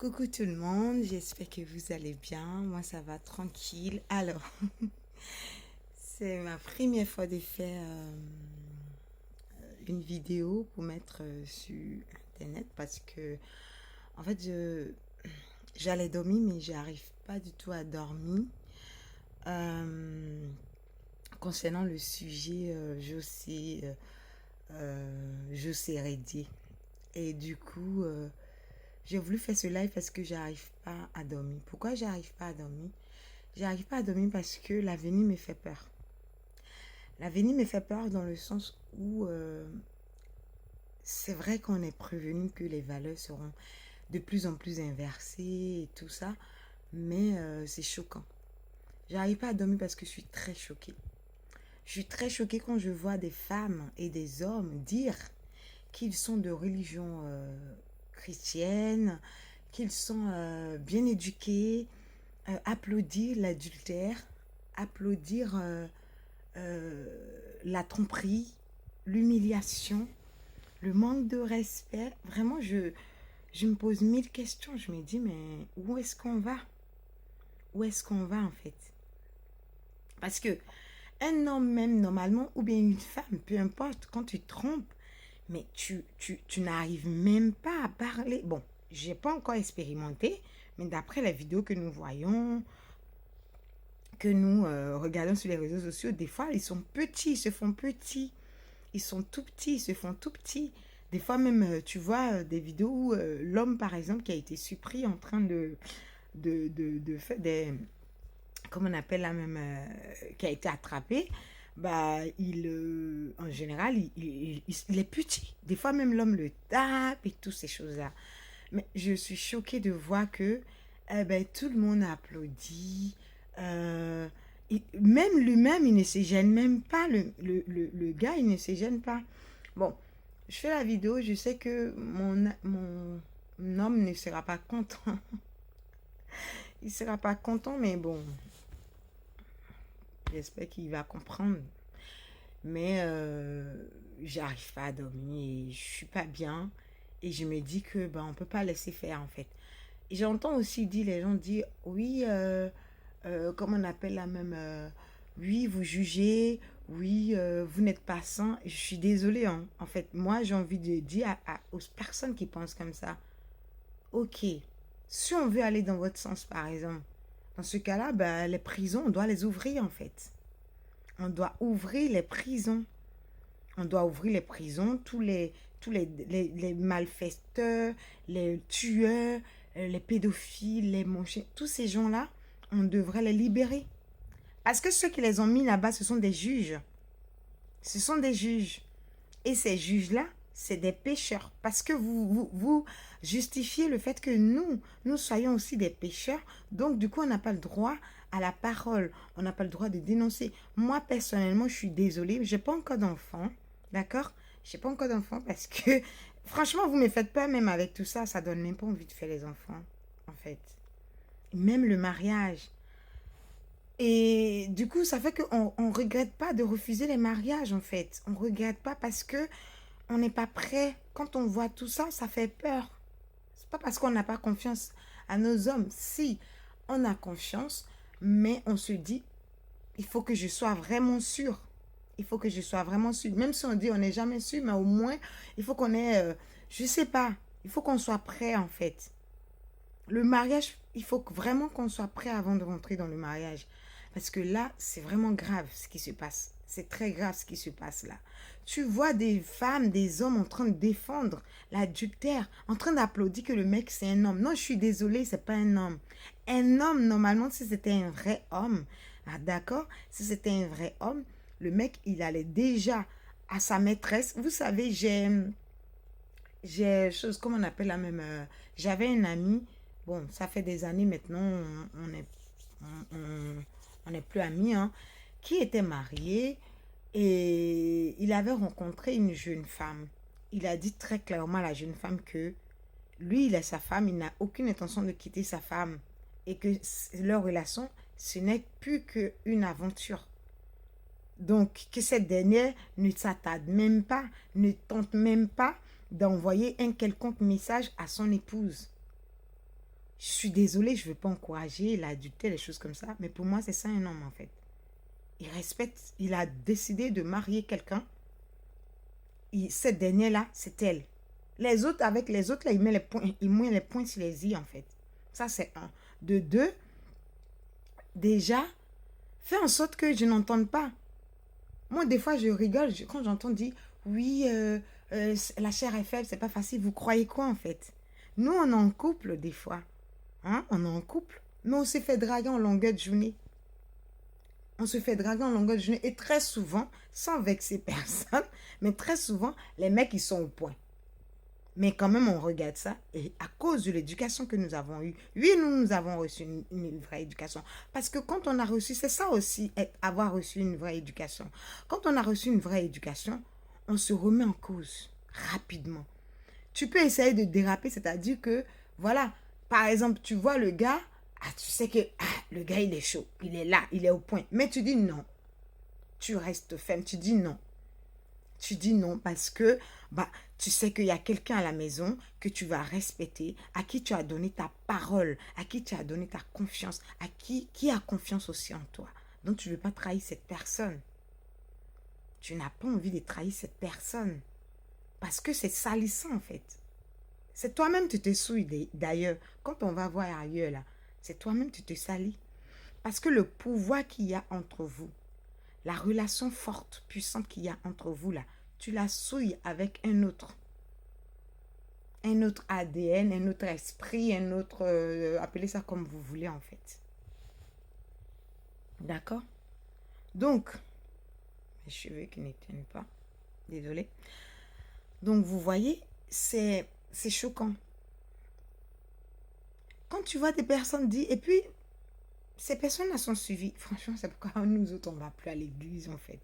Coucou tout le monde, j'espère que vous allez bien. Moi, ça va tranquille. Alors, c'est ma première fois de faire une vidéo pour mettre sur Internet parce que, en fait, j'allais dormir, mais j'arrive pas du tout à dormir. Euh, Concernant le sujet José Reddy. Et du coup, j'ai voulu faire ce live parce que j'arrive pas à dormir. Pourquoi j'arrive pas à dormir? J'arrive pas à dormir parce que l'avenir me fait peur. L'avenir me fait peur dans le sens où c'est vrai qu'on est prévenu que les valeurs seront de plus en plus inversées et tout ça, mais c'est choquant. J'arrive pas à dormir parce que je suis très choquée. Je suis très choquée quand je vois des femmes et des hommes dire qu'ils sont de religion chrétienne, qu'ils sont bien éduqués, applaudir l'adultère, applaudir la tromperie, l'humiliation, le manque de respect. Vraiment, je me pose mille questions. Je me dis, mais où est-ce qu'on va? Où est-ce qu'on va en fait? Parce que un homme même normalement, ou bien une femme, peu importe, quand tu trompes, mais tu n'arrives même pas à parler. Bon, j'ai pas encore expérimenté, mais d'après la vidéo que nous voyons, que nous regardons sur les réseaux sociaux, des fois, ils sont petits, ils se font petits. Ils sont tout petits, ils se font tout petits. Des fois même, tu vois des vidéos où l'homme, par exemple, qui a été surpris en train de faire des... Comment on appelle la même... qui a été attrapé, bah, en général, il est petit. Des fois même, l'homme le tape et toutes ces choses-là. Mais je suis choquée de voir que ben, tout le monde applaudit. Euh, Même lui-même, il ne se gêne même pas. Le gars, il ne se gêne pas. Bon, je fais la vidéo, je sais que mon homme ne sera pas content. Il sera pas content, mais bon, j'espère qu'il va comprendre. Mais j'arrive pas à dormir et je suis pas bien. Et je me dis que ben, on peut pas laisser faire en fait. Et j'entends aussi dire, les gens dire, oui, comment on appelle la même, oui, vous jugez, oui, vous n'êtes pas sain. Je suis désolée, hein. En fait, moi, j'ai envie de dire aux personnes qui pensent comme ça, ok, si on veut aller dans votre sens, par exemple, dans ce cas-là, ben, les prisons, on doit les ouvrir, en fait. On doit ouvrir les prisons. On doit ouvrir les prisons, tous les malfaiteurs, les tueurs, les pédophiles, les manchés, tous ces gens-là, on devrait les libérer. Parce que ceux qui les ont mis là-bas, ce sont des juges. Ce sont des juges. Et ces juges-là, c'est des pécheurs. Parce que vous justifiez le fait que nous soyons aussi des pécheurs. Donc, du coup, on n'a pas le droit à la parole. On n'a pas le droit de dénoncer. Moi, personnellement, je suis désolée. Je n'ai pas encore d'enfant. D'accord? Je n'ai pas encore d'enfant parce que, franchement, vous me faites peur même avec tout ça. Ça donne même pas envie de faire les enfants, en fait. Même le mariage. Et du coup, ça fait qu'on ne regrette pas de refuser les mariages, en fait. On ne regrette pas parce que on n'est pas prêt. Quand on voit tout ça, ça fait peur. C'est pas parce qu'on n'a pas confiance à nos hommes. Si, on a confiance, mais on se dit, il faut que je sois vraiment sûr. Il faut que je sois vraiment sûr. Même si on dit on n'est jamais sûr, mais au moins, il faut qu'on ait, je sais pas, il faut qu'on soit prêt, en fait. Le mariage, il faut vraiment qu'on soit prêt avant de rentrer dans le mariage. Parce que là, c'est vraiment grave ce qui se passe. C'est très grave ce qui se passe là. Tu vois des femmes, des hommes en train de défendre l'adultère, en train d'applaudir que le mec c'est un homme. Non, je suis désolée, c'est pas un homme. Un homme, normalement, si c'était un vrai homme, ah, d'accord, si c'était un vrai homme, le mec, il allait déjà à sa maîtresse. Vous savez, j'ai chose, comment on appelle la même, j'avais un ami, bon, ça fait des années maintenant, on n'est plus amis, hein, qui était marié et il avait rencontré une jeune femme. Il a dit très clairement à la jeune femme que lui, il a sa femme, il n'a aucune intention de quitter sa femme et que leur relation, ce n'est plus qu'une aventure. Donc, que cette dernière ne s'attarde même pas, ne tente même pas d'envoyer un quelconque message à son épouse. Je suis désolée, je ne veux pas encourager l'adultère, les choses comme ça. Mais pour moi, c'est ça un homme, en fait. Il respecte, il a décidé de marier quelqu'un. Cette dernière-là, c'est elle. Les autres, avec les autres, là, il met les points sur les i, en fait. Ça, c'est un. De deux, déjà, fais en sorte que je n'entende pas. Moi, des fois, je rigole quand j'entends dire, oui, la chair est faible, c'est pas facile. Vous croyez quoi, en fait? Nous, on est en couple, des fois. Hein? On est en couple. Mais on s'est fait draguer en longueur de journée. On se fait draguer en longueur de journée. Et très souvent, sans vexer personne, mais très souvent, les mecs, ils sont au point. Mais quand même, on regarde ça. Et à cause de l'éducation que nous avons eue, oui, nous avons reçu une vraie éducation. Parce que quand on a reçu, c'est ça aussi, avoir reçu une vraie éducation. Quand on a reçu une vraie éducation, on se remet en cause rapidement. Tu peux essayer de déraper, c'est-à-dire que, voilà, par exemple, tu vois le gars, tu sais que le gars, il est chaud, il est là, il est au point. Mais tu dis non. Tu restes ferme, tu dis non. Tu dis non parce que tu sais qu'il y a quelqu'un à la maison que tu vas respecter, à qui tu as donné ta parole, à qui tu as donné ta confiance, à qui a confiance aussi en toi. Donc, tu ne veux pas trahir cette personne. Tu n'as pas envie de trahir cette personne. Parce que c'est salissant, en fait. C'est toi-même qui te souilles, d'ailleurs. Quand on va voir ailleurs, là, c'est toi-même qui te salis. Parce que le pouvoir qu'il y a entre vous, la relation forte, puissante qu'il y a entre vous, là, tu la souilles avec un autre. Un autre ADN, un autre esprit, un autre... appelez ça comme vous voulez, en fait. D'accord? Donc, mes cheveux qui ne tiennent pas. Désolée. Donc, vous voyez, c'est choquant. Quand tu vois des personnes dire... Et puis, ces personnes-là sont suivies. Franchement, c'est pourquoi nous autres, on ne va plus à l'église, en fait.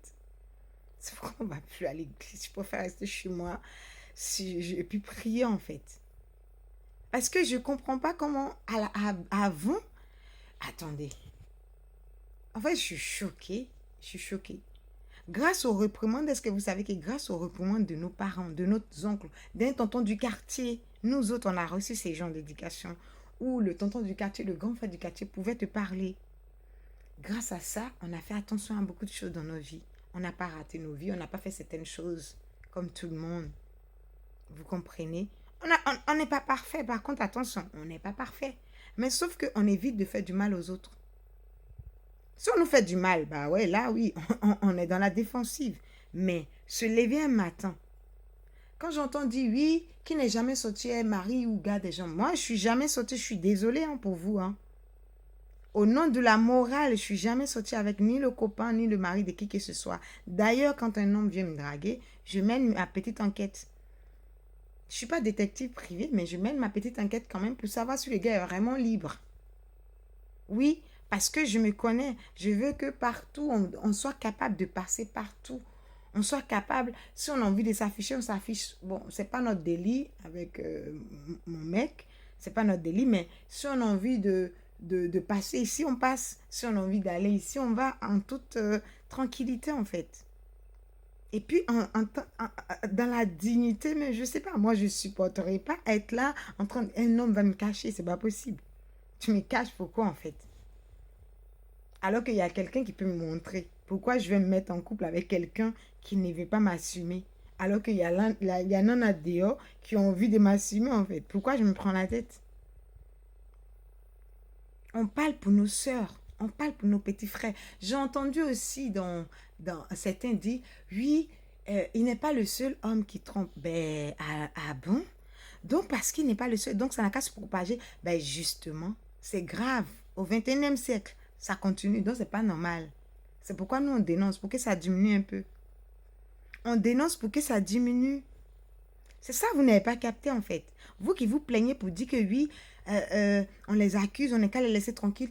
C'est pourquoi on ne va plus à l'église. Je préfère rester chez moi et puis prier, en fait. Parce que je ne comprends pas comment, avant... Attendez. En fait, je suis choquée. Je suis choquée. Grâce aux reprimandes, est-ce que vous savez que grâce aux reprimandes de nos parents, de nos oncles, d'un tonton du quartier, nous autres, on a reçu ces genres d'éducation où le tonton du quartier, le grand frère du quartier pouvait te parler. Grâce à ça, on a fait attention à beaucoup de choses dans nos vies. On n'a pas raté nos vies, on n'a pas fait certaines choses comme tout le monde. Vous comprenez? On n'est pas parfait, par contre, attention, on n'est pas parfait. Mais sauf qu'on évite de faire du mal aux autres. Si on nous fait du mal, bah ouais, là, oui, on est dans la défensive. Mais se lever un matin, quand j'entends dire oui, qui n'est jamais sorti un mari ou gars des gens, moi, je suis jamais sortie, je suis désolée pour vous. Au nom de la morale, je suis jamais sortie avec ni le copain, ni le mari de qui que ce soit. D'ailleurs, quand un homme vient me draguer, je mène ma petite enquête. Je ne suis pas détective privé, mais je mène ma petite enquête quand même pour savoir si le gars est vraiment libre. Oui, parce que je me connais. Je veux que partout, on soit capable de passer partout. On soit capable, si on a envie de s'afficher, on s'affiche. Bon, ce n'est pas notre délit avec mon mec. Ce n'est pas notre délit, mais si on a envie de passer ici, on passe. Si on a envie d'aller ici, on va en toute tranquillité, en fait. Et puis, dans la dignité, mais je ne sais pas, moi, je ne supporterai pas être là en train un homme va me cacher, c'est pas possible. Tu me caches pourquoi, en fait? Alors qu'il y a quelqu'un qui peut me montrer. Pourquoi je vais me mettre en couple avec quelqu'un qui ne veut pas m'assumer? Alors qu'il y en a dehors qui ont envie de m'assumer, en fait. Pourquoi je me prends la tête? On parle pour nos sœurs. On parle pour nos petits frères. J'ai entendu aussi dans certains dire, oui, il n'est pas le seul homme qui trompe. Ben, bon? Donc, parce qu'il n'est pas le seul, donc ça n'a qu'à se propager. Ben, justement, c'est grave. Au 21e siècle, ça continue, donc c'est pas normal. C'est pourquoi nous, on dénonce, pour que ça diminue un peu. On dénonce pour que ça diminue. C'est ça, vous n'avez pas capté, en fait. Vous qui vous plaignez pour dire que oui, on les accuse, on n'est qu'à les laisser tranquilles.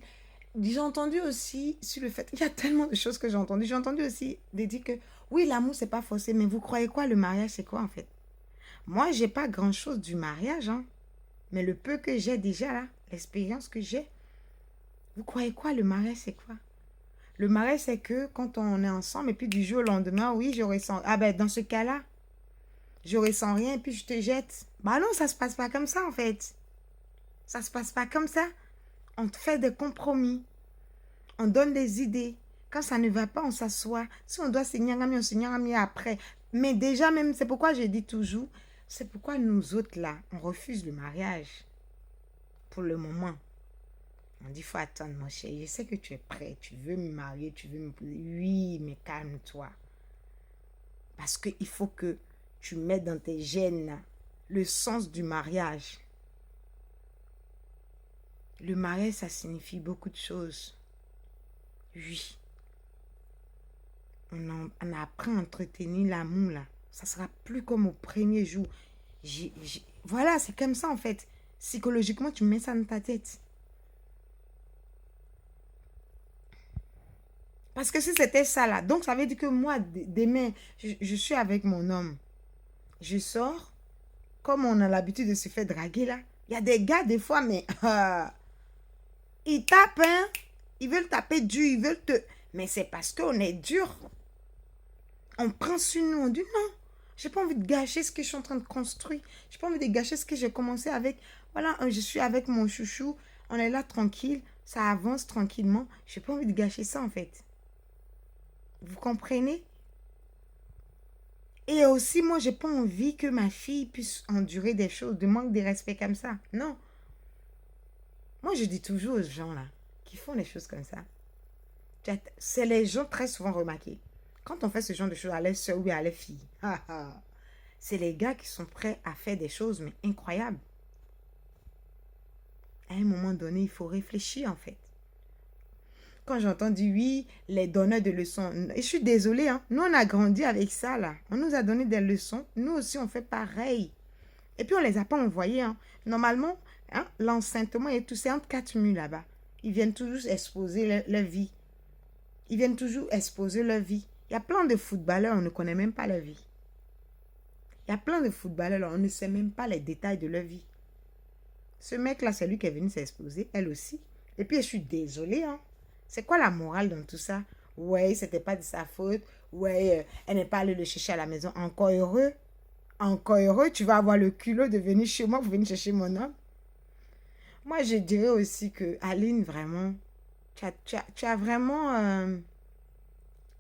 J'ai entendu aussi sur le fait, il y a tellement de choses que j'ai entendues. J'ai entendu aussi de dire que oui, l'amour, c'est pas forcé, mais vous croyez quoi, le mariage, c'est quoi, en fait? Moi, j'ai pas grand-chose du mariage, mais le peu que j'ai déjà, là, l'expérience que j'ai, vous croyez quoi, le mariage, c'est quoi? Le mariage, c'est que quand on est ensemble, et puis du jour au lendemain, oui, je ressens... Ah ben, dans ce cas-là, je ressens rien, et puis je te jette. Bah non, ça se passe pas comme ça, en fait. Ça ne se passe pas comme ça. On fait des compromis. On donne des idées. Quand ça ne va pas, on s'assoit. Si on doit se nyangami, on se nyangami après. Mais déjà même, c'est pourquoi je dis toujours, c'est pourquoi nous autres là, on refuse le mariage. Pour le moment. On dit, il faut attendre mon chéri. Je sais que tu es prêt. Tu veux me marier, tu veux me... Oui, mais calme-toi. Parce qu'il faut que tu mettes dans tes gènes là, le sens du mariage. Le mariage, ça signifie beaucoup de choses. Oui. On apprend à entretenir l'amour là. Ça sera plus comme au premier jour. Voilà, c'est comme ça en fait. Psychologiquement, tu mets ça dans ta tête. Parce que si c'était ça là, donc ça veut dire que moi, demain, je suis avec mon homme. Je sors, comme on a l'habitude de se faire draguer là. Il y a des gars des fois, mais ils tapent, hein. Ils veulent taper dur, ils veulent te... Mais c'est parce qu'on est dur. On prend sur nous, on dit non. J'ai pas envie de gâcher ce que je suis en train de construire. J'ai pas envie de gâcher ce que j'ai commencé avec. Voilà, je suis avec mon chouchou. On est là tranquille. Ça avance tranquillement. J'ai pas envie de gâcher ça en fait. Vous comprenez? Et aussi, moi, j'ai pas envie que ma fille puisse endurer des choses de manque de respect comme ça. Non. Moi, je dis toujours aux gens là, qui font des choses comme ça. C'est les gens très souvent remarqués. Quand on fait ce genre de choses à les soeurs ou à les filles, c'est les gars qui sont prêts à faire des choses, mais incroyables. À un moment donné, il faut réfléchir en fait. Quand j'entends dire oui, les donneurs de leçons, et je suis désolée, hein, nous on a grandi avec ça là. On nous a donné des leçons, nous aussi on fait pareil. Et puis on les a pas envoyés. Hein. Normalement, hein, l'enceintement et tout, c'est entre quatre murs là-bas. Ils viennent toujours exposer leur vie. Ils viennent toujours exposer leur vie. Il y a plein de footballeurs, on ne connaît même pas leur vie. Il y a plein de footballeurs, là, on ne sait même pas les détails de leur vie. Ce mec-là, c'est lui qui est venu s'exposer, elle aussi. Et puis, je suis désolée. Hein. C'est quoi la morale dans tout ça? Ouais, c'était pas de sa faute. Ouais, elle n'est pas allée le chercher à la maison. Encore heureux. Encore heureux, tu vas avoir le culot de venir chez moi pour venir chercher mon homme. Moi, je dirais aussi que Aline, vraiment, tu as vraiment...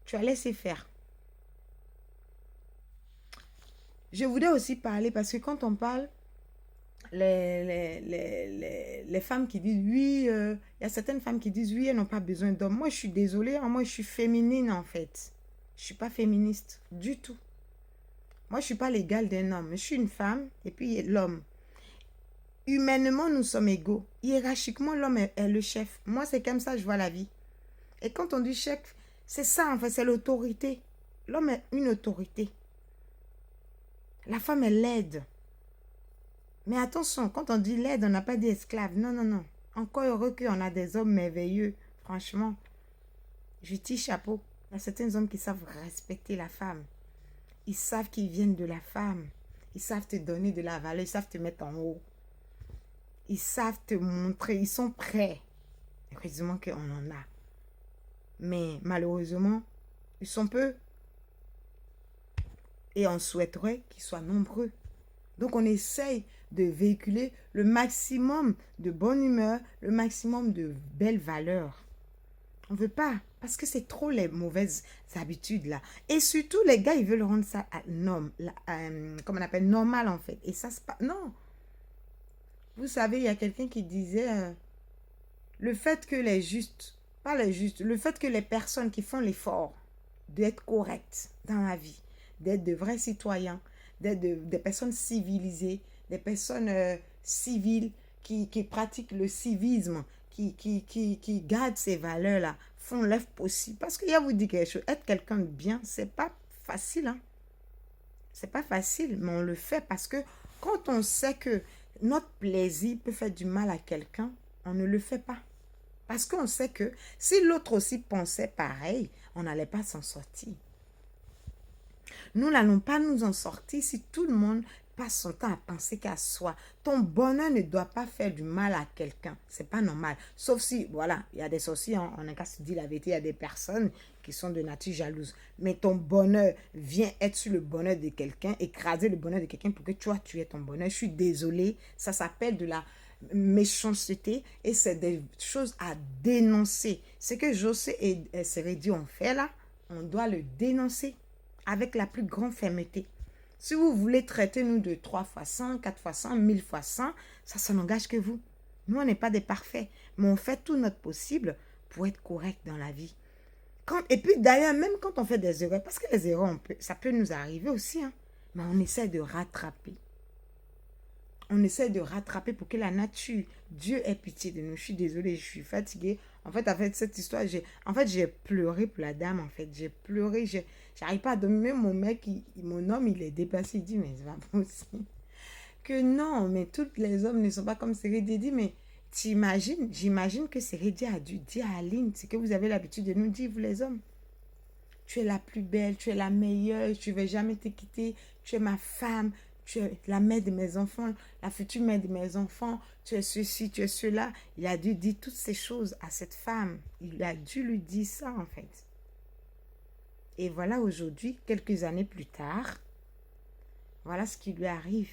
tu as laissé faire. Je voudrais aussi parler parce que quand on parle, les femmes qui disent oui, il y a certaines femmes qui disent oui, elles n'ont pas besoin d'hommes. Moi, je suis désolée, hein, moi, je suis féminine en fait. Je ne suis pas féministe du tout. Moi, je ne suis pas l'égale d'un homme. Je suis une femme et puis l'homme. Humainement, nous sommes égaux. Hiérarchiquement, l'homme est le chef. Moi, c'est comme ça que je vois la vie. Et quand on dit chef, c'est ça en fait, c'est l'autorité. L'homme est une autorité. La femme est l'aide. Mais attention, quand on dit l'aide, on n'a pas dit esclave. Non, non, non. Encore heureux qu'on a des hommes merveilleux. Franchement, je tire chapeau. Il y a certains hommes qui savent respecter la femme. Ils savent qu'ils viennent de la femme. Ils savent te donner de la valeur. Ils savent te mettre en haut. Ils savent te montrer. Ils sont prêts. Heureusement qu'on en a. Mais malheureusement, ils sont peu. Et on souhaiterait qu'ils soient nombreux. Donc on essaye de véhiculer le maximum de bonne humeur, le maximum de belles valeurs. On ne veut pas, parce que c'est trop les mauvaises habitudes là. Et surtout, les gars, ils veulent rendre ça comme on appelle, normal en fait. Et ça, c'est pas... Non. Vous savez, il y a quelqu'un qui disait, le fait que les justes, pas les justes, le fait que les personnes qui font l'effort d'être correctes dans la vie, d'être de vrais citoyens, d'être des personnes civilisées, des personnes civiles qui pratiquent le civisme, qui gardent ces valeurs-là, font l'œuvre possible. Parce qu'il y a vous dit quelque chose, être quelqu'un de bien, c'est pas facile. Hein? C'est pas facile, mais on le fait parce que quand on sait que notre plaisir peut faire du mal à quelqu'un, on ne le fait pas. Parce qu'on sait que si l'autre aussi pensait pareil, on n'allait pas s'en sortir. Nous n'allons pas nous en sortir si tout le monde passe son temps à penser qu'à soi. Ton bonheur ne doit pas faire du mal à quelqu'un. C'est pas normal. Sauf si, voilà, il y a des sorciers, hein, on n'a qu'à se dire la vérité, il y a des personnes qui sont de nature jalouse. Mais ton bonheur vient être sur le bonheur de quelqu'un, écraser le bonheur de quelqu'un pour que toi, tu aies ton bonheur. Je suis désolée, ça s'appelle de la méchanceté et c'est des choses à dénoncer. Ce que José et Sérédi ont fait là, on doit le dénoncer avec la plus grande fermeté. Si vous voulez traiter nous de 3 fois 100, 4 fois 100, 1000 fois 100, ça n'engage que vous. Nous, on n'est pas des parfaits, mais on fait tout notre possible pour être correct dans la vie. Et puis d'ailleurs, même quand on fait des erreurs, parce que les erreurs, ça peut nous arriver aussi, hein, mais on essaie de rattraper. On essaie de rattraper pour que la nature, Dieu ait pitié de nous. Je suis désolée, je suis fatiguée. En fait, cette histoire, j'ai pleuré pour la dame, en fait. J'ai pleuré, j'arrive pas à dormir. Même mon mec, mon homme, il est dépassé. Il dit, mais c'est pas possible. Que non, mais tous les hommes ne sont pas comme Sérédi. Il dit, mais j'imagine que Sérédi a dû dire à Aline, c'est que vous avez l'habitude de nous dire, vous les hommes. Tu es la plus belle, tu es la meilleure, je ne vais jamais te quitter, tu es ma femme, tu es la mère de mes enfants, la future mère de mes enfants, tu es ceci, tu es cela. Il a dû dire toutes ces choses à cette femme. Il a dû lui dire ça, en fait. Et voilà aujourd'hui, quelques années plus tard, voilà ce qui lui arrive.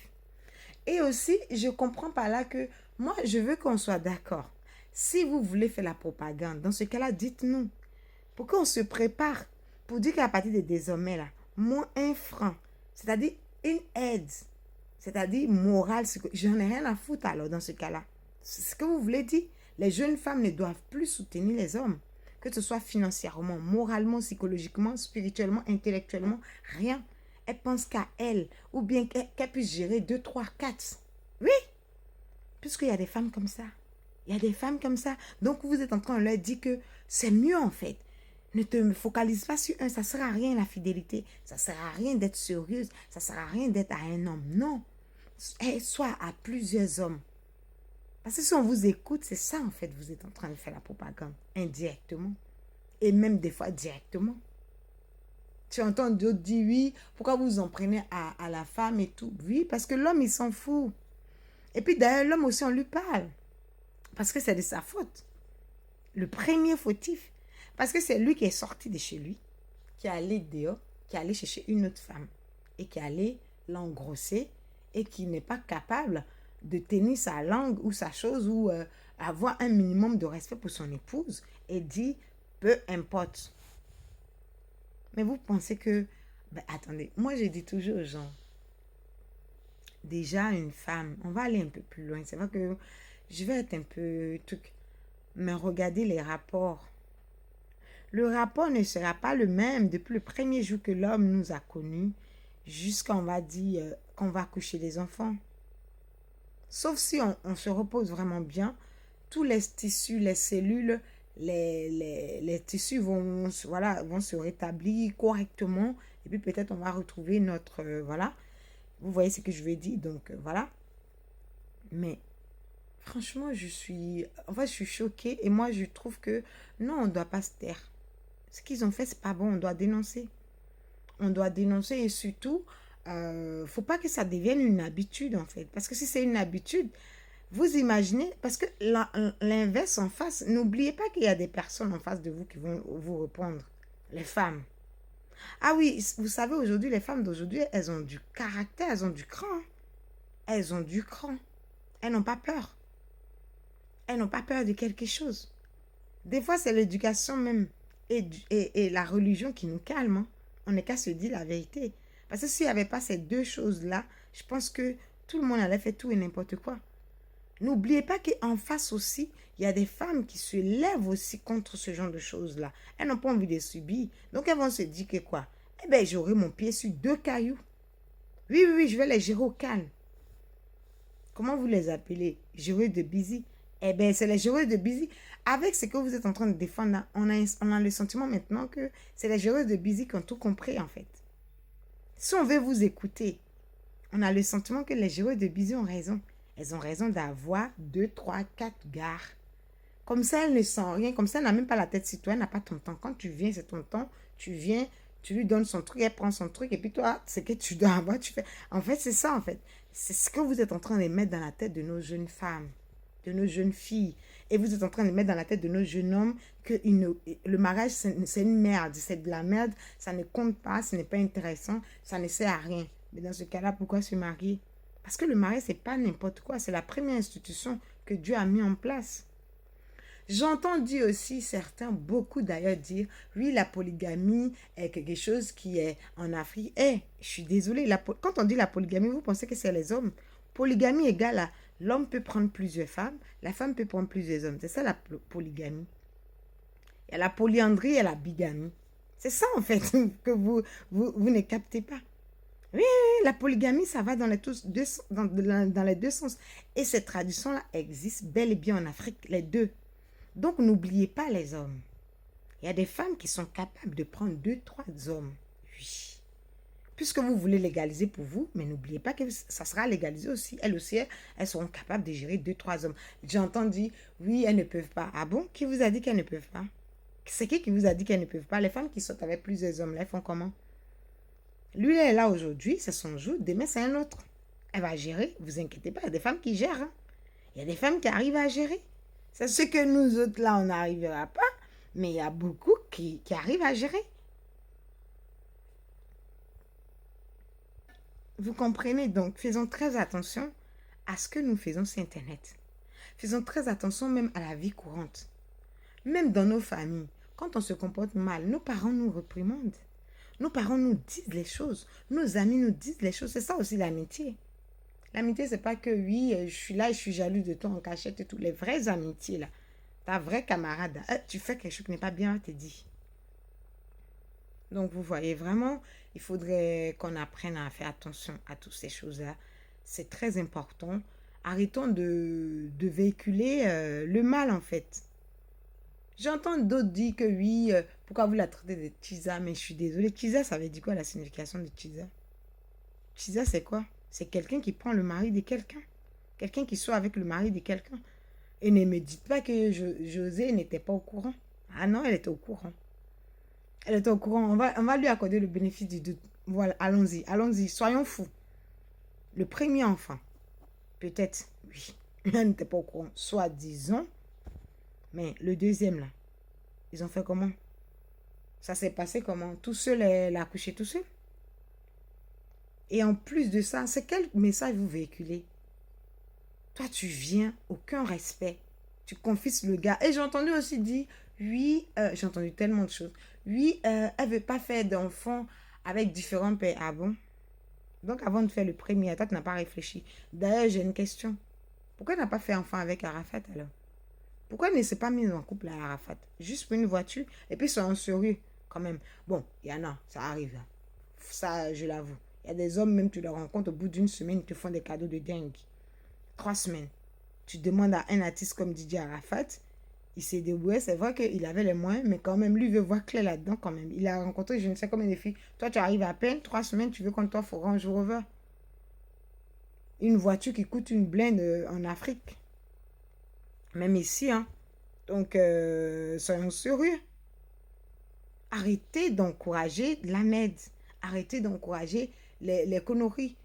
Et aussi, je comprends par là que moi, je veux qu'on soit d'accord. Si vous voulez faire la propagande, dans ce cas-là, dites-nous. Pour qu'on se prépare pour dire qu'à partir de désormais, là, moins 1 franc, c'est-à-dire une aide, c'est-à-dire morale, j'en ai rien à foutre alors dans ce cas-là. C'est ce que vous voulez dire. Les jeunes femmes ne doivent plus soutenir les hommes, que ce soit financièrement, moralement, psychologiquement, spirituellement, intellectuellement, rien. Elles pensent qu'à elles, ou bien qu'elles puissent gérer 2, 3, 4. Oui, puisqu'il y a des femmes comme ça. Il y a des femmes comme ça. Donc vous êtes en train de leur dire que c'est mieux en fait. Ne te focalise pas sur un, ça ne sert à rien la fidélité, ça ne sert à rien d'être sérieuse, ça ne sert à rien d'être à un homme. Non, sois à plusieurs hommes. Parce que si on vous écoute, c'est ça en fait, vous êtes en train de faire la propagande, indirectement. Et même des fois directement. Tu entends d'autres dire oui, pourquoi vous en prenez à la femme et tout. Oui, parce que l'homme il s'en fout. Et puis d'ailleurs l'homme aussi on lui parle. Parce que c'est de sa faute. Le premier fautif. Parce que c'est lui qui est sorti de chez lui, qui est allé dehors, qui est allé chercher une autre femme et qui est allé l'engrosser et qui n'est pas capable de tenir sa langue ou sa chose ou avoir un minimum de respect pour son épouse et dit peu importe. Mais vous pensez que... Ben, attendez, moi je dis toujours aux gens, déjà une femme, on va aller un peu plus loin, c'est vrai que je vais être un peu truc, mais regardez les rapports. Le rapport ne sera pas le même depuis le premier jour que l'homme nous a connus jusqu'à, on va dire, qu'on va coucher les enfants. Sauf si on se repose vraiment bien, tous les tissus, les cellules, les tissus vont se rétablir correctement et puis peut-être on va retrouver notre, voilà. Vous voyez ce que je veux dire, donc voilà. Mais franchement, je suis choquée et moi je trouve que non, on ne doit pas se taire. Ce qu'ils ont fait, c'est pas bon. On doit dénoncer. On doit dénoncer et surtout, faut pas que ça devienne une habitude en fait. Parce que si c'est une habitude, vous imaginez, parce que l'inverse en face, n'oubliez pas qu'il y a des personnes en face de vous qui vont vous répondre. Les femmes. Ah oui, vous savez, aujourd'hui, les femmes d'aujourd'hui, elles ont du caractère, elles ont du cran. Elles ont du cran. Elles n'ont pas peur. Elles n'ont pas peur de quelque chose. Des fois, c'est l'éducation même. Et la religion qui nous calme. Hein. On n'est qu'à se dire la vérité. Parce que s'il n'y avait pas ces deux choses-là, je pense que tout le monde allait faire tout et n'importe quoi. N'oubliez pas qu'en face aussi, il y a des femmes qui se lèvent aussi contre ce genre de choses-là. Elles n'ont pas envie de subir. Donc elles vont se dire que quoi? Eh bien, j'aurai mon pied sur 2 cailloux. Oui, oui, oui, je vais les gérer au calme. Comment vous les appelez? Joueurs de busy. Eh bien, c'est les joueurs de busy. Avec ce que vous êtes en train de défendre, là, on a le sentiment maintenant que c'est les joueurs de busy qui ont tout compris, en fait. Si on veut vous écouter, on a le sentiment que les joueurs de busy ont raison. Elles ont raison d'avoir 2, 3, 4 gares. Comme ça, elles ne sentent rien. Comme ça, elle n'a même pas la tête sur toi. Elle n'a pas ton temps. Quand tu viens, c'est ton temps. Tu viens, tu lui donnes son truc, elle prend son truc. Et puis toi, ce que tu dois avoir, tu fais. En fait, c'est ça, en fait. C'est ce que vous êtes en train de mettre dans la tête de nos jeunes femmes, de nos jeunes filles. Et vous êtes en train de mettre dans la tête de nos jeunes hommes que le mariage, c'est une merde. C'est de la merde. Ça ne compte pas. Ce n'est pas intéressant. Ça ne sert à rien. Mais dans ce cas-là, pourquoi se marier? Parce que le mariage, ce n'est pas n'importe quoi. C'est la première institution que Dieu a mis en place. J'entends dire aussi certains, beaucoup d'ailleurs dire, oui, la polygamie est quelque chose qui est en Afrique. Je suis désolée, quand on dit la polygamie, vous pensez que c'est les hommes. Polygamie égale à l'homme peut prendre plusieurs femmes, la femme peut prendre plusieurs hommes. C'est ça la polygamie. Il y a la polyandrie et la bigamie. C'est ça en fait que vous ne captez pas. Oui, la polygamie, ça va dans les deux sens. Et cette tradition-là existe bel et bien en Afrique, les deux. Donc, n'oubliez pas les hommes. Il y a des femmes qui sont capables de prendre 2, 3 hommes. Oui. Puisque vous voulez légaliser pour vous, mais n'oubliez pas que ça sera légalisé aussi. Elles aussi, elles seront capables de gérer 2, 3 hommes. J'entends dire, oui, elles ne peuvent pas. Ah bon? Qui vous a dit qu'elles ne peuvent pas? C'est qui vous a dit qu'elles ne peuvent pas? Les femmes qui sortent avec plusieurs hommes, là, elles font comment? Lui, elle est là aujourd'hui, c'est son jour. Demain, c'est un autre. Elle va gérer, vous inquiétez pas. Il y a des femmes qui gèrent. Hein. Il y a des femmes qui arrivent à gérer. C'est ce que nous autres, là, on n'arrivera pas. Mais il y a beaucoup qui arrivent à gérer. Vous comprenez? Donc, faisons très attention à ce que nous faisons sur Internet. Faisons très attention même à la vie courante. Même dans nos familles, quand on se comporte mal, nos parents nous réprimandent. Nos parents nous disent les choses. Nos amis nous disent les choses. C'est ça aussi l'amitié. L'amitié, c'est pas que oui, je suis là, je suis jaloux de toi en cachette et tout. Les vraies amitiés, là. Ta vraie camarade, tu fais quelque chose qui n'est pas bien, te dit. Donc, vous voyez, vraiment, il faudrait qu'on apprenne à faire attention à toutes ces choses-là. C'est très important. Arrêtons de véhiculer le mal, en fait. J'entends d'autres dire que oui, pourquoi vous la traitez de Tisa, mais je suis désolée. Tisa, ça veut dire quoi la signification de Tisa? Tisa, c'est quoi? C'est quelqu'un qui prend le mari de quelqu'un. Quelqu'un qui soit avec le mari de quelqu'un. Et ne me dites pas que José n'était pas au courant. Ah non, elle était au courant. Elle était au courant. On va lui accorder le bénéfice du doute. Voilà, allons-y, soyons fous. Le premier enfant, peut-être, oui, elle n'était pas au courant, soit disons. Mais le deuxième, là, ils ont fait comment? Ça s'est passé comment? Tout seul, elle a accouché tout seul. Et en plus de ça, c'est quel message vous véhiculez? Toi, tu viens, aucun respect. Tu confises le gars. Et j'ai entendu aussi dire, oui, j'ai entendu tellement de choses. Oui, elle ne veut pas faire d'enfants avec différents pères. Ah bon? Donc, avant de faire le premier, toi, tu n'as pas réfléchi. D'ailleurs, j'ai une question. Pourquoi elle n'a pas fait enfant avec Arafat alors? Pourquoi elle ne s'est pas mise en couple à Arafat? Juste pour une voiture. Et puis, soyons sérieux quand même. Bon, il y en a, ça arrive. Ça, je l'avoue. Il y a des hommes, même tu les rencontres au bout d'une semaine, ils te font des cadeaux de dingue. 3 semaines. Tu demandes à un artiste comme Didier Arafat, il s'est débrouillé. C'est vrai qu'il avait les moyens, mais quand même, lui veut voir clair là-dedans quand même. Il a rencontré je ne sais combien de filles. Toi, tu arrives à peine, 3 semaines, tu veux qu'on t'offre Range Rover. Une voiture qui coûte une blinde en Afrique. Même ici, hein. Donc, soyons sérieux. Arrêtez d'encourager la merde. Arrêtez d'encourager les conneries.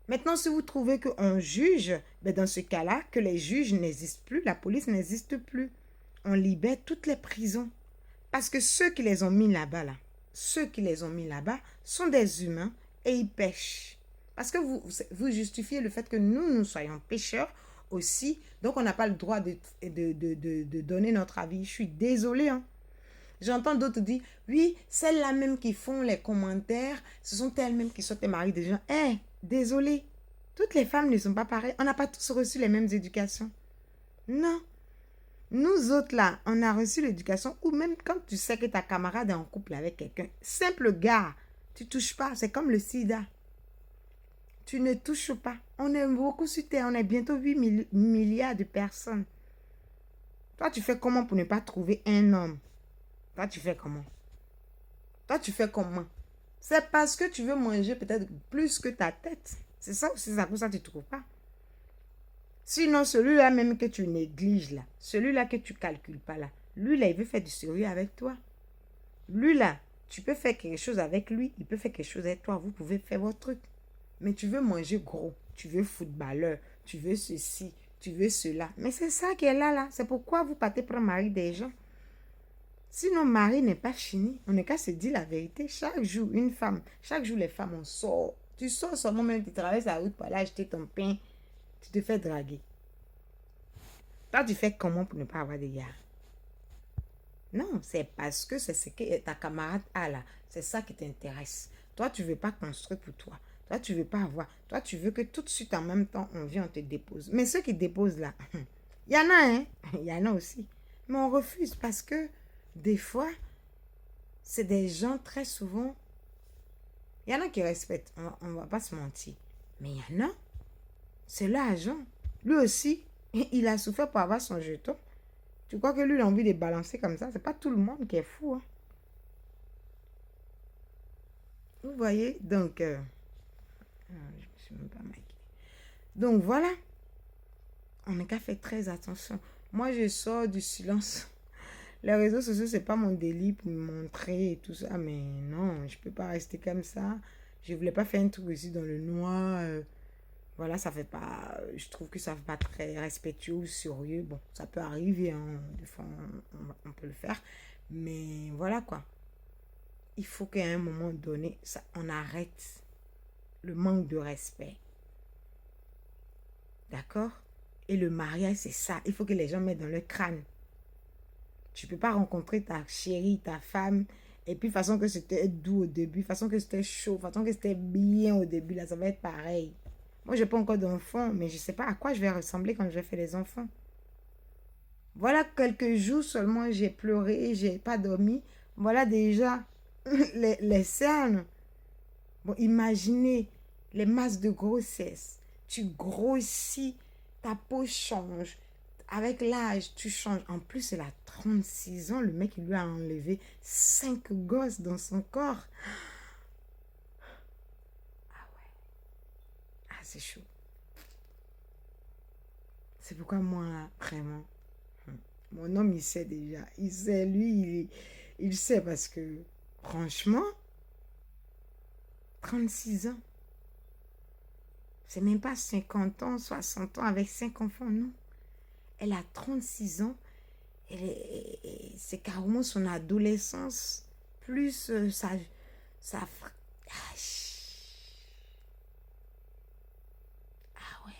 Maintenant, si vous trouvez qu'on juge, ben dans ce cas-là, que les juges n'existent plus, la police n'existe plus. On libère toutes les prisons. Parce que ceux qui les ont mis là-bas, ceux qui les ont mis là-bas sont des humains et ils pêchent. Parce que vous justifiez le fait que nous soyons pécheurs aussi. Donc, on n'a pas le droit de donner notre avis. Je suis désolée, hein. J'entends d'autres dire, oui, celles-là même qui font les commentaires, ce sont elles-mêmes qui sont les maris des gens. Désolé, toutes les femmes ne sont pas pareilles. On n'a pas tous reçu les mêmes éducations. Non. Nous autres là, on a reçu l'éducation ou même quand tu sais que ta camarade est en couple avec quelqu'un, simple gars, tu touches pas. C'est comme le sida. Tu ne touches pas. On est beaucoup sur terre. On est bientôt 8 milliards de personnes. Toi, tu fais comment pour ne pas trouver un homme? Toi, tu fais comment? Toi, tu fais comment? C'est parce que tu veux manger peut-être plus que ta tête. C'est ça aussi, c'est pour ça que tu ne trouves pas. Sinon, celui-là même que tu négliges là, celui-là que tu ne calcules pas là, lui là, il veut faire du sérieux avec toi. Lui là, tu peux faire quelque chose avec lui, il peut faire quelque chose avec toi, vous pouvez faire votre truc. Mais tu veux manger gros, tu veux footballeur, tu veux ceci, tu veux cela. Mais c'est ça qui est là. C'est pourquoi vous partez prendre mari des gens. Sinon, mari n'est pas fini. On n'est qu'à se dire la vérité. Chaque jour, une femme, chaque jour, les femmes, on sort. Tu sors seulement même, tu traverses la route pour aller acheter ton pain, tu te fais draguer. Toi, tu fais comment pour ne pas avoir des gars? Non, c'est parce que c'est ce que ta camarade a là. C'est ça qui t'intéresse. Toi, tu ne veux pas construire pour toi. Toi, tu ne veux pas avoir. Toi, tu veux que tout de suite, en même temps, on vient, on te dépose. Mais ceux qui déposent là, il y en a, hein? Il y en a aussi. Mais on refuse parce que des fois, c'est des gens très souvent. Il y en a qui respectent, on ne va pas se mentir. Mais il y en a, c'est l'agent. Lui aussi, il a souffert pour avoir son jeton. Tu crois que lui, il a envie de balancer comme ça? C'est pas tout le monde qui est fou. Hein. Vous voyez? Donc, je me suis même pas maquillée. Donc, voilà. On n'a qu'à faire très attention. Moi, je sors du silence. Les réseaux sociaux, c'est pas mon délit pour me montrer et tout ça. Mais non, je peux pas rester comme ça. Je voulais pas faire un truc aussi dans le noir. Voilà, ça fait pas. Je trouve que ça fait pas très respectueux ou sérieux. Bon, ça peut arriver, hein, des fois, on peut le faire. Mais voilà quoi. Il faut qu'à un moment donné, ça, on arrête le manque de respect. D'accord? Et le mariage, c'est ça. Il faut que les gens mettent dans leur crâne. Tu ne peux pas rencontrer ta chérie, ta femme, et puis façon que c'était doux au début, façon que c'était chaud, façon que c'était bien au début, là, ça va être pareil. Moi, je n'ai pas encore d'enfants, mais je ne sais pas à quoi je vais ressembler quand je vais faire les enfants. Voilà quelques jours seulement, j'ai pleuré, j'ai pas dormi. Voilà déjà les cernes. Bon, imaginez les masses de grossesse. Tu grossis, ta peau change. Avec l'âge, tu changes. En plus, il a 36 ans. Le mec, il lui a enlevé 5 gosses dans son corps. Ah ouais. Ah, c'est chaud. C'est pourquoi moi, vraiment, mon homme, il sait déjà. Il sait, lui, il sait parce que, franchement, 36 ans. C'est même pas 50 ans, 60 ans avec 5 enfants, non. Elle a 36 ans. C'est carrément son adolescence, plus sa ah, ah ouais.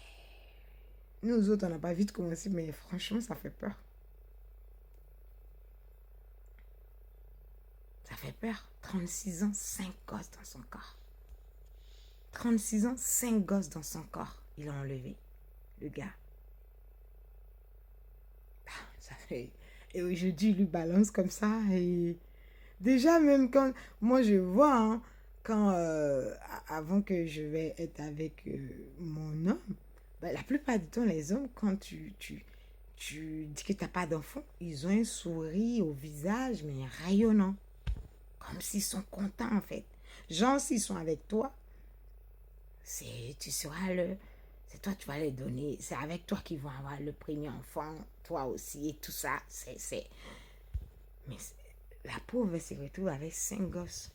Nous autres, on n'a pas vite commencé, mais franchement, ça fait peur. Ça fait peur. 36 ans, 5 gosses dans son corps. 36 ans, 5 gosses dans son corps. Il a enlevé, le gars. Ça fait... Et aujourd'hui, il lui balance comme ça. Et déjà, même quand... Moi, je vois, hein, quand... avant que je vais être avec mon homme, ben, la plupart du temps, les hommes, quand tu dis que tu n'as pas d'enfant, ils ont un sourire au visage, mais rayonnant. Comme s'ils sont contents, en fait. Genre, s'ils sont avec toi, tu seras le... C'est toi, tu vas les donner. C'est avec toi qu'ils vont avoir le premier enfant, toi aussi, et tout ça. Mais la pauvre se retrouve avec 5 gosses.